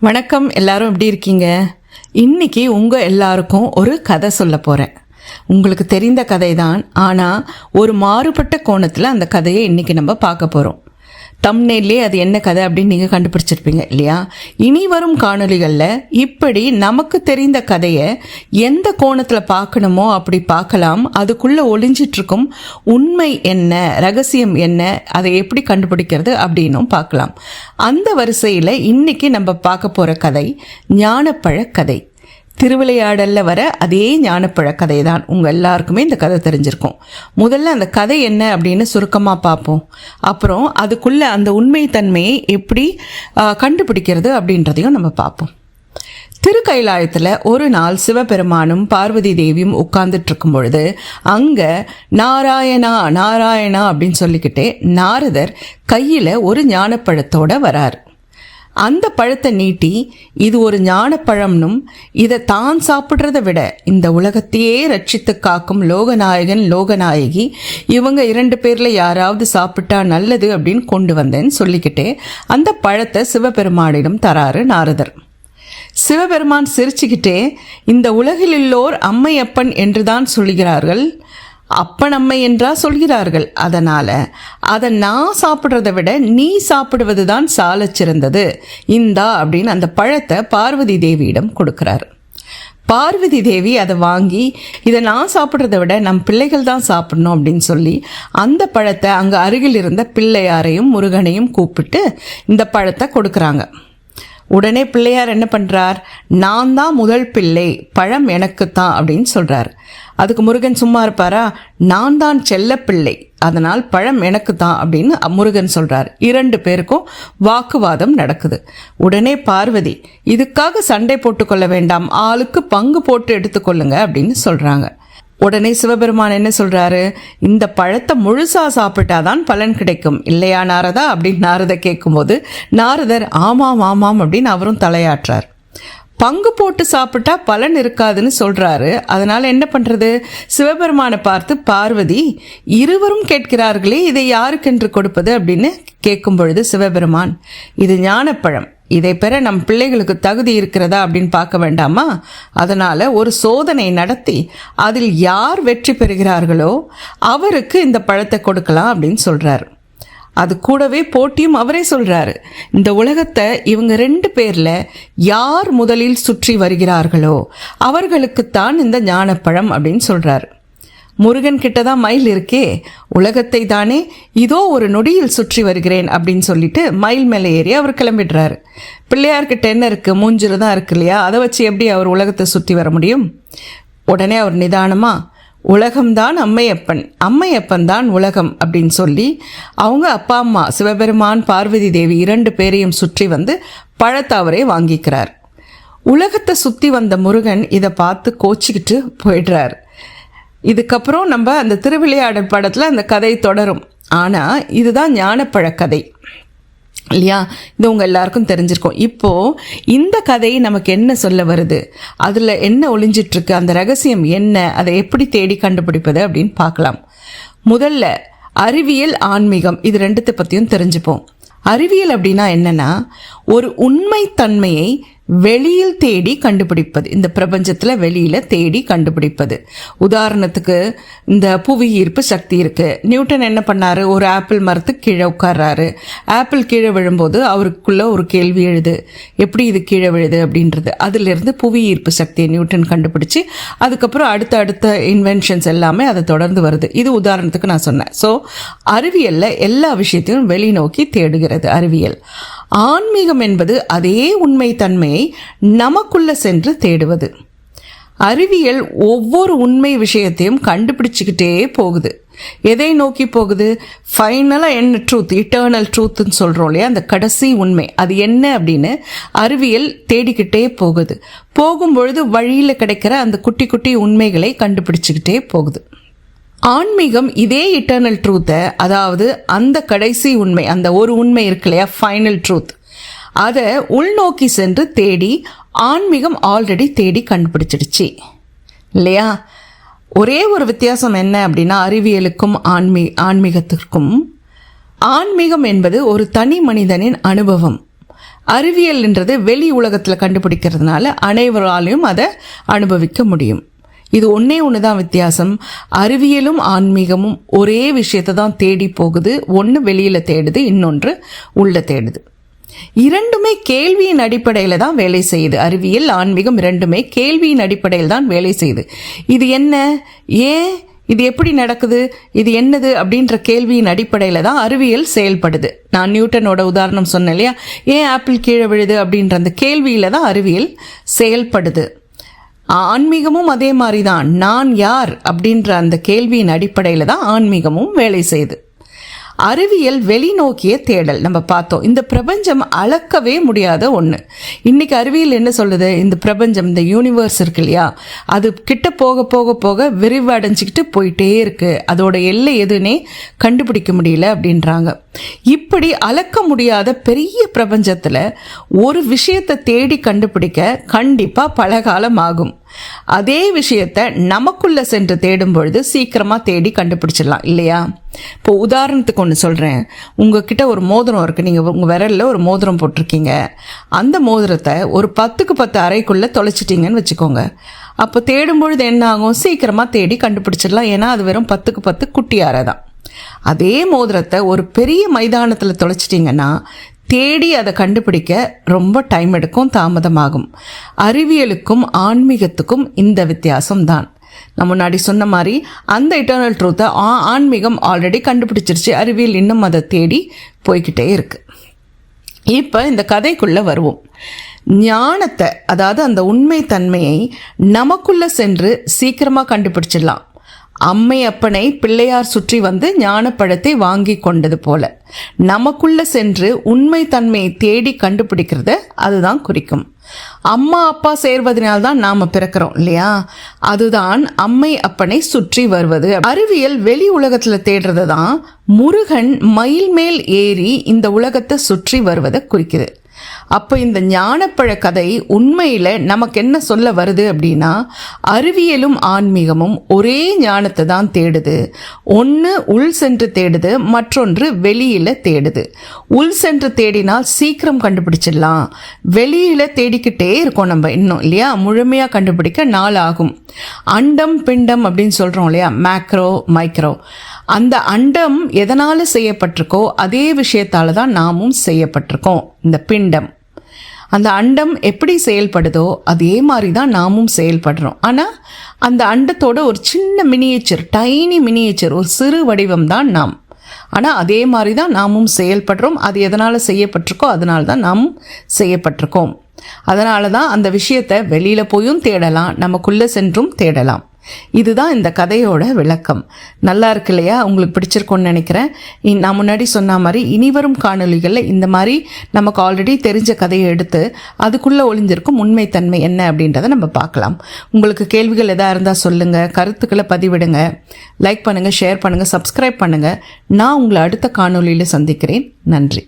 வணக்கம், எல்லாரும் எப்படி இருக்கீங்க? இன்னைக்கு உங்கள் எல்லாருக்கும் ஒரு கதை சொல்ல போகிறேன். உங்களுக்கு தெரிந்த கதை தான், ஆனால் ஒரு மாறுபட்ட கோணத்தில் அந்த கதையை இன்றைக்கி நம்ம பார்க்க போகிறோம். தம்ப்நெயிலே அது என்ன கதை அப்படின்னு நீங்கள் கண்டுபிடிச்சிருப்பீங்க இல்லையா? இனி வரும் காணொளிகளில் இப்படி நமக்கு தெரிந்த கதையை எந்த கோணத்தில் பார்க்கணுமோ அப்படி பார்க்கலாம். அதுக்குள்ளே ஒளிஞ்சிட்ருக்கும் உண்மை என்ன, ரகசியம் என்ன, அதை எப்படி கண்டுபிடிக்கிறது அப்படின்னும் பார்க்கலாம். அந்த வரிசையில் இன்னைக்கு நம்ம பார்க்க போகிற கதை ஞானப்பழ கதை. திருவிளையாடலில் வர அதே ஞானப்பழ கதை தான். உங்கள் எல்லாருக்குமே இந்த கதை தெரிஞ்சிருக்கும். முதல்ல அந்த கதை என்ன அப்படின்னு சுருக்கமாக பார்ப்போம். அப்புறம் அதுக்குள்ளே அந்த உண்மைத்தன்மையை எப்படி கண்டுபிடிக்கிறது அப்படின்றதையும் நம்ம பார்ப்போம். திருக்கைலாயத்தில் ஒரு நாள் சிவபெருமானும் பார்வதி தேவியும் உட்கார்ந்துட்டு இருக்கும் பொழுது அங்கே நாராயணா நாராயணா அப்படின்னு சொல்லிக்கிட்டே நாரதர் கையில் ஒரு ஞானப்பழத்தோடு வரார். அந்த பழத்தை நீட்டி இது ஒரு ஞானப்பழம்னும் இதை தான் சாப்பிட்றத விட இந்த உலகத்தையே ரட்சித்து காக்கும் லோகநாயகன் லோகநாயகி இவங்க 2 பேரில் யாராவது சாப்பிட்டா நல்லது அப்படின்னு கொண்டு வந்தேன்னு சொல்லிக்கிட்டே அந்த பழத்தை சிவபெருமானிடம் தராரு நாரதர். சிவபெருமான் சிரிச்சுக்கிட்டே, இந்த உலகிலுள்ளோர் அம்மையப்பன் என்றுதான் சொல்கிறார்கள், அப்பன் அம்மை என்றா சொல்கிறார்கள், அதனால் அதை நான் சாப்பிட்றத விட நீ சாப்பிடுவது தான் சால சிறந்தது, இந்தா அப்படின்னு அந்த பழத்தை பார்வதி தேவியிடம் கொடுக்குறாரு. பார்வதி தேவி அதை வாங்கி இதை நான் சாப்பிட்றத விட நம் பிள்ளைகள் தான் சாப்பிடணும் அப்படின்னு சொல்லி அந்த பழத்தை அங்கே அருகில் இருந்த பிள்ளையாரையும் முருகனையும் கூப்பிட்டு இந்த பழத்தை கொடுக்குறாங்க. உடனே பிள்ளையார் என்ன பண்ணுறார், நான் தான் முதல் பிள்ளை, பழம் எனக்குத்தான் அப்படின்னு சொல்கிறார். அதுக்கு முருகன் சும்மா இருப்பாரா, நான் தான் செல்ல பிள்ளை, அதனால் பழம் எனக்கு தான் அப்படின்னு முருகன் சொல்கிறார். 2 பேருக்கும் வாக்குவாதம் நடக்குது. உடனே பார்வதி, இதுக்காக சண்டை போட்டுக்கொள்ள வேண்டாம், ஆளுக்கு பங்கு போட்டு எடுத்துக்கொள்ளுங்க அப்படின்னு சொல்கிறாங்க. உடனே சிவபெருமான் என்ன சொல்கிறாரு, இந்த பழத்தை முழுசாக சாப்பிட்டாதான் பலன் கிடைக்கும் இல்லையா நாரதா அப்படின்னு நாரதை கேட்கும்போது நாரதர் ஆமாம் ஆமாம் அப்படின்னு அவரும் தலையாற்றார். பங்கு போட்டு சாப்பிட்டா பலன் இருக்காதுன்னு சொல்கிறாரு. அதனால் என்ன பண்ணுறது? சிவபெருமானை பார்த்து பார்வதி, இருவரும் கேட்கிறார்களே, இதை யாருக்கென்று கொடுப்பது அப்படின்னு கேட்கும் பொழுது சிவபெருமான், இது ஞானப்பழம், இதை பெற நம் பிள்ளைகளுக்கு தகுதி இருக்கிறதா அப்படின்னு பார்க்க வேண்டாமா? அதனால் ஒரு சோதனை நடத்தி அதில் யார் வெற்றி பெறுகிறார்களோ அவருக்கு இந்த பழத்தை கொடுக்கலாம் அப்படின்னு சொல்கிறார். அது கூடவே போட்டியும் அவரே சொல்கிறாரு. இந்த உலகத்தை இவங்க 2 பேரில் யார் முதலில் சுற்றி வருகிறார்களோ அவர்களுக்குத்தான் இந்த ஞானப்பழம் அப்படின்னு சொல்கிறாரு. முருகன் கிட்ட தான் மயில் இருக்கே, உலகத்தை தானே இதோ ஒரு நொடியில் சுற்றி வருகிறேன் அப்படின்னு சொல்லிட்டு மயில் மேலே ஏறி அவர் கிளம்பிடுறாரு. பிள்ளையார்கிட்ட என்ன இருக்குது, மூஞ்சில் தான் இருக்கு இல்லையா, அதை வச்சு எப்படி அவர் உலகத்தை சுற்றி வர முடியும்? உடனே அவர் நிதானமாக, உலகம்தான் அம்மையப்பன், அம்மையப்பன் தான் உலகம் அப்படின்னு சொல்லி அவங்க அப்பா அம்மா சிவபெருமான் பார்வதி தேவி 2 பேரையும் சுற்றி வந்து பழத்தை அவரே வாங்கிக்கிறார். உலகத்தை சுற்றி வந்த முருகன் இதை பார்த்து கோச்சிக்கிட்டு போயிடுறார். இதுக்கப்புறம் நம்ம அந்த திருவிளையாடல் படத்தில் அந்த கதை தொடரும். ஆனால் இதுதான் ஞானப்பழ கதை இல்லையா? இது உங்கள் எல்லாருக்கும் தெரிஞ்சிருக்கும். இப்போது இந்த கதை நமக்கு என்ன சொல்ல வருது, அதில் என்ன ஒளிஞ்சிட்ருக்கு, அந்த ரகசியம் என்ன, அதை எப்படி தேடி கண்டுபிடிப்பது அப்படின்னு பார்க்கலாம். முதல்ல அறிவியல், ஆன்மீகம், இது 2 பற்றியும் தெரிஞ்சுப்போம். அறிவியல் அப்படின்னா என்னென்னா, ஒரு உண்மைத்தன்மையை வெளியில் தேடி கண்டுபிடிப்பது, இந்த பிரபஞ்சத்தில் வெளியில் தேடி கண்டுபிடிப்பது. உதாரணத்துக்கு இந்த புவி ஈர்ப்பு சக்தி இருக்குது. நியூட்டன் என்ன பண்ணார், ஒரு ஆப்பிள் மரத்துக்கு கீழே உட்கார்றாரு. ஆப்பிள் கீழே விழும்போது அவருக்குள்ளே ஒரு கேள்வி எழுது, எப்படி இது கீழே விழுது அப்படின்றது. அதிலிருந்து புவி ஈர்ப்பு சக்தியை நியூட்டன் கண்டுபிடிச்சி அதுக்கப்புறம் அடுத்த இன்வென்ஷன்ஸ் எல்லாமே அதை தொடர்ந்து வருது. இது உதாரணத்துக்கு நான் சொன்னேன். ஸோ அறிவியலில் எல்லா விஷயத்தையும் வெளிநோக்கி தேடுகிறது அறிவியல். ஆன்மீகம் என்பது அதே உண்மைத்தன்மையை நமக்குள்ள சென்று தேடுவது. அறிவியல் ஒவ்வொரு உண்மை விஷயத்தையும் கண்டுபிடிச்சிக்கிட்டே போகுது. எதை நோக்கி போகுது? ஃபைனலாக என்ன ட்ரூத், இட்டர்னல் ட்ரூத்துன்னு சொல்கிறோம் இல்லையா, அந்த கடைசி உண்மை அது என்ன அப்படின்னு அறிவியல் தேடிக்கிட்டே போகுது. போகும்பொழுது வழியில் கிடைக்கிற அந்த குட்டி குட்டி உண்மைகளை கண்டுபிடிச்சிக்கிட்டே போகுது. ஆன்மீகம் இதே இட்டர்னல் ட்ரூத்தை, அதாவது அந்த கடைசி உண்மை, அந்த ஒரு உண்மை இருக்கு இல்லையா, ஃபைனல் ட்ரூத், அதை உள்நோக்கி சென்று தேடி ஆன்மீகம் ஆல்ரெடி தேடி கண்டுபிடிச்சிடுச்சு இல்லையா? ஒரே ஒரு வித்தியாசம் என்ன அப்படின்னா, அறிவியலுக்கும் ஆன்மீகத்திற்கும், ஆன்மீகம் என்பது ஒரு தனி மனிதனின் அனுபவம். அறிவியல்ன்றது வெளி உலகத்தில் கண்டுபிடிக்கிறதுனால அனைவராலையும் அதை அனுபவிக்க முடியும். இது ஒன்று தான் வித்தியாசம். அறிவியலும் ஆன்மீகமும் ஒரே விஷயத்தை தான் தேடி போகுது. ஒன்று வெளியில் தேடுது, இன்னொன்று உள்ள தேடுது. இரண்டுமே கேள்வியின் அடிப்படையில் தான் வேலை செய்யுது. அறிவியல் ஆன்மீகம் இரண்டுமே கேள்வியின் அடிப்படையில் தான் வேலை செய்யுது. இது என்ன, ஏன், இது எப்படி நடக்குது, இது என்னது அப்படின்ற கேள்வியின் அடிப்படையில் தான் அறிவியல் செயல்படுது. நான் நியூட்டனோட உதாரணம் சொன்னேன் இல்லையா, ஏன் ஆப்பிள் கீழே விழுது அப்படின்ற அந்த கேள்வியில் தான் அறிவியல் செயல்படுது. ஆன்மீகமும் அதே மாதிரி தான். நான் யார் அப்படின்ற அந்த கேள்வியின் அடிப்படையில் தான் ஆன்மீகமும் வேலை செய்யுது. அறிவியல் வெளிநோக்கிய தேடல் நம்ம பார்த்தோம். இந்த பிரபஞ்சம் அளக்கவே முடியாத ஒன்று. இன்றைக்கி அறிவியல் என்ன சொல்லுது, இந்த பிரபஞ்சம், இந்த யூனிவர்ஸ் இருக்கு இல்லையா, அது கிட்ட போக போக போக விரிவடைஞ்சிக்கிட்டு போயிட்டே இருக்குது. அதோட எல்லை எதுன்னே கண்டுபிடிக்க முடியல அப்படின்றாங்க. இப்படி அளக்க முடியாத பெரிய பிரபஞ்சத்தில் ஒரு விஷயத்தை தேடி கண்டுபிடிக்க கண்டிப்பாக பல காலம் ஆகும். அதே விஷயத்தை நமக்குள்ளே சென்று தேடும் பொழுது சீக்கிரமாக தேடி கண்டுபிடிச்சிடலாம் இல்லையா? இப்போ உதாரணத்துக்கு ஒன்று சொல்கிறேன். உங்ககிட்ட ஒரு மோதிரம் இருக்குது, நீங்கள் உங்கள் விரலில் ஒரு மோதிரம் போட்டிருக்கீங்க. அந்த மோதிரத்தை ஒரு 10க்கு 10 அறைக்குள்ளே தொலைச்சிட்டிங்கன்னு வச்சுக்கோங்க. அப்போ தேடும் பொழுது என்ன ஆகும், சீக்கிரமாக தேடி கண்டுபிடிச்சிடலாம். ஏன்னா அது வெறும் 10க்கு 10 குட்டி அறை தான். அதே மோதிரத்தை ஒரு பெரிய மைதானத்தில் தொலைச்சிட்டிங்கன்னா தேடி அதை கண்டுபிடிக்க ரொம்ப டைம் எடுக்கும், தாமதமாகும். அறிவியலுக்கும் ஆன்மீகத்துக்கும் இந்த வித்தியாசம்தான். நான் முன்னாடி சொன்ன மாதிரி அந்த இட்டர்னல் ட்ரூத்தை ஆன்மீகம் ஆல்ரெடி கண்டுபிடிச்சிருச்சு, அறிவியல் இன்னும் அதை தேடி போய்கிட்டே இருக்கு. இப்போ இந்த கதைக்குள்ளே வருவோம். ஞானத்தை, அதாவது அந்த உண்மை தன்மையை நமக்குள்ளே சென்று சீக்கிரமாக கண்டுபிடிச்சிடலாம். அம்மை அப்பனை பிள்ளையார் சுற்றி வந்து ஞானப்பழத்தை வாங்கி கொண்டது போல நமக்குள்ள சென்று உண்மை தன்மையை தேடி கண்டுபிடிக்கிறத அதுதான் குறிக்கும். அம்மா அப்பா சேர்வதனால்தான் நாம பிறக்கிறோம் இல்லையா, அதுதான் அம்மை அப்பனை சுற்றி வருவது. அறிவியல் வெளி உலகத்துல தேடுறது தான் முருகன் மயில் மேல் ஏறி இந்த உலகத்தை சுற்றி வருவதை குறிக்குது. அப்போ இந்த ஞானப்பழ கதை உண்மையில் நமக்கு என்ன சொல்ல வருது அப்படின்னா, அறிவியலும் ஆன்மீகமும் ஒரே ஞானத்தை தான் தேடுது. ஒன்று உள் சென்று தேடுது, மற்றொன்று வெளியில் தேடுது. உள் சென்று தேடினால் சீக்கிரம் கண்டுபிடிச்சிடலாம். வெளியில் தேடிக்கிட்டே இருக்கோம் நம்ம இன்னும் இல்லையா, முழுமையாக கண்டுபிடிக்க நாள் ஆகும். அண்டம் பிண்டம் அப்படின்னு சொல்கிறோம் இல்லையா, மேக்ரோ மைக்ரோ. அந்த அண்டம் எதனால் செய்யப்பட்டிருக்கோ அதே விஷயத்தால் தான் நாமும் செய்யப்பட்டிருக்கோம். இந்த பிண்டம், அந்த அண்டம் எப்படி செயல்படுதோ அதே மாதிரி தான் நாமும் செயல்படுறோம். ஆனால் அந்த அண்டத்தோட ஒரு சின்ன மினியேச்சர், டைனி மினியேச்சர், ஒரு சிறு வடிவம் தான் நாம். ஆனால் அதே மாதிரி தான் நாமும் செயல்படுறோம். அது எதனால் செய்யப்பட்டிருக்கோ அதனால தான் நாமும் செய்யப்பட்டிருக்கோம். அதனால தான் அந்த விஷயத்தை வெளியில் போயும் தேடலாம், நமக்குள்ளே சென்றும் தேடலாம். இதுதான் இந்த கதையோட விளக்கம். நல்லா இருக்கு இல்லையா? உங்களுக்கு பிடிச்சிருக்கோன்னு நினைக்கிறேன். நான் முன்னாடி சொன்ன மாதிரி இனிவரும் காணொலிகளில் இந்த மாதிரி நமக்கு ஆல்ரெடி தெரிஞ்ச கதையை எடுத்து அதுக்குள்ளே ஒளிஞ்சிருக்கும் உண்மைத்தன்மை என்ன அப்படின்றத நம்ம பார்க்கலாம். உங்களுக்கு கேள்விகள் எதாக இருந்தால் சொல்லுங்கள், கருத்துக்களை பதிவிடுங்க, லைக் பண்ணுங்கள், ஷேர் பண்ணுங்கள், சப்ஸ்கிரைப் பண்ணுங்கள். நான் உங்களை அடுத்த காணொலியில் சந்திக்கிறேன். நன்றி.